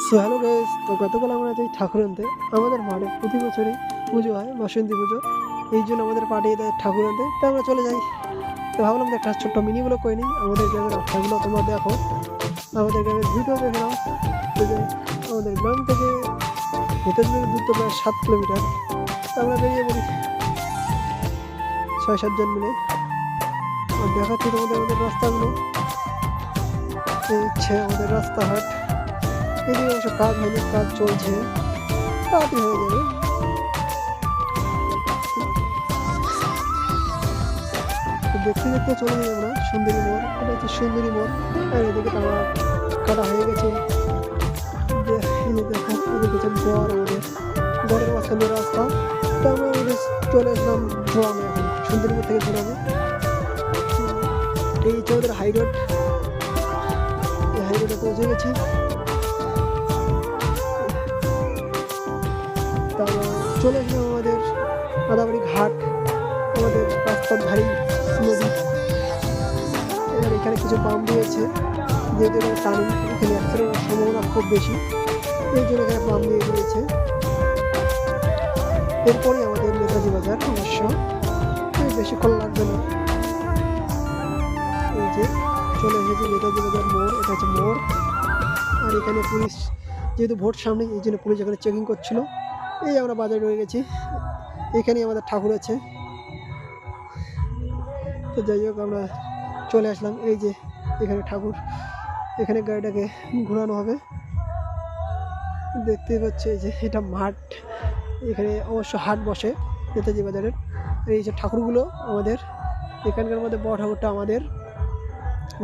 So hello guys, তো গতকাল আমরা যাই ঠাকুর আনতে। আমাদের মাঠে প্রতি বছরই পুজো হয়, বসন্তী পুজো। এই জন্য আমাদের পাঠিয়ে দেয় ঠাকুর আনতে, তো আমরা চলে যাই। তো ভাবলাম যে একটা ছোট্ট মিনি ব্লগ করে নিই। আমাদের গ্রামের রাস্তাগুলো তোমরা দেখো, আমাদের গ্রামের ভিডিও দেখে নাও। তো যে আমাদের গ্রাম থেকে নেতাজির দূরত্ব প্রায় 7 কিলোমিটার। তো আমরা বেরিয়ে পড়ি 6-7 জন মিলে। আর দেখাচ্ছি তোমাদের আমাদের রাস্তাগুলো। এই হচ্ছে আমাদের রাস্তাঘাট। এদিকে অবশ্য কাজ হয়নি, কাজ চলছে, তাড়াতাড়ি হয়ে যাবে। তো দেখতে দেখতে চলে যাই আমরা সুন্দরী মোড়। এটা হচ্ছে সুন্দরী মোড়। আর এদিকে তো আমার কাটা হয়ে গেছে। দেখো এদিকে হচ্ছে গড়, আমাদের গড়ের মাঝখানে রাস্তা। তো আমরা চলে আসলাম জোড়ামে, এখন সুন্দরী মোড় থেকে জোড়ামে। এই হচ্ছে আমাদের হাই রোড। এই হাই রোডে পৌঁছে গেছি। তারপর চলে আসলাম আমাদের আদাবাড়ি ঘাট, আমাদের রাস্তার ধারে নদী। এবার এখানে কিছু পাম্প দিয়েছে, যেহেতু এখানে টার্নিং, এখানে অ্যাক্সিডেন্টের সম্ভাবনা খুব বেশি, এই জন্য এখানে পাম্প দিয়ে দিয়েছে। এরপরে আমাদের নেতাজি বাজার, অবশ্য বেশিক্ষণ লাগবে না। এই যে চলে এসেছে নেতাজি বাজার মোড়, এটা হচ্ছে মোড়। আর এখানে পুলিশ, যেহেতু ভোট সামনে, এই জন্য পুলিশ এখানে চেকিং করছিল। এই আমরা বাজারে রয়ে গেছি, এখানেই আমাদের ঠাকুর আছে। তো যাই হোক, আমরা চলে আসলাম। এই যে এখানে ঠাকুর, এখানে গাড়িটাকে ঘোরানো হবে। দেখতে পাচ্ছি এই যে এটা মাঠ, এখানে অবশ্য হাট বসে নেতাজি বাজারের। আর এই যে ঠাকুরগুলো আমাদের এখানকার মধ্যে বড় ঠাকুরটা, আমাদের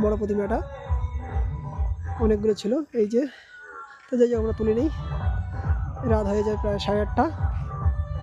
বড় প্রতিমাটা অনেকগুলো ছিল। এই যে, তো যাই হোক আমরা তুলে নিই। রাত হয়ে যায় প্রায় 8:30।